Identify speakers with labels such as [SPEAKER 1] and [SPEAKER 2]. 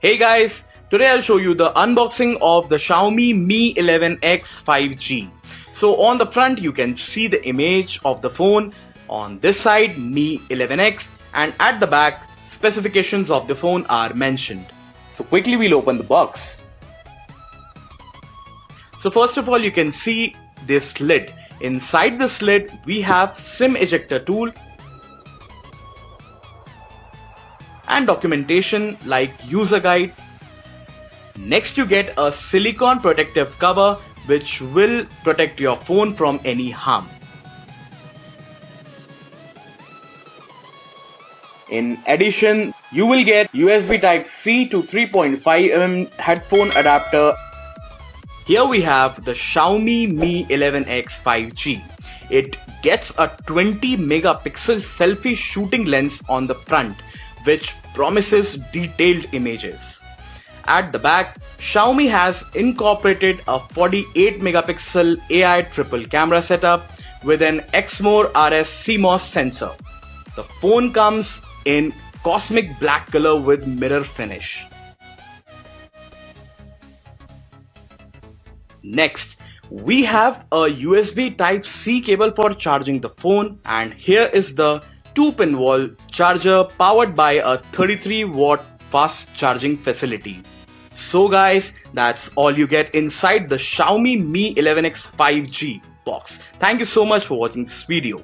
[SPEAKER 1] Hey guys, today I'll show you the unboxing of the Xiaomi Mi 11X 5G. So on the front you can see the image of the phone, on this side Mi 11X, and at the back specifications of the phone are mentioned. So quickly we'll open the box. So first of all you can see this lid. Inside this lid we have SIM ejector tool and documentation like user guide. Next you get a silicone protective cover which will protect your phone from any harm. In addition, you will get USB Type-C to 3.5mm headphone adapter. Here we have the Xiaomi Mi 11X 5G. It gets a 20 megapixel selfie shooting lens on the front, which promises detailed images. At the back, Xiaomi has incorporated a 48 megapixel AI triple camera setup with an Exmor RS CMOS sensor. The phone comes in cosmic black color with mirror finish. Next, we have a USB Type-C cable for charging the phone, and here is the 2-pin wall charger powered by a 33-watt fast charging facility. So guys, that's all you get inside the Xiaomi Mi 11X 5G box. Thank you so much for watching this video.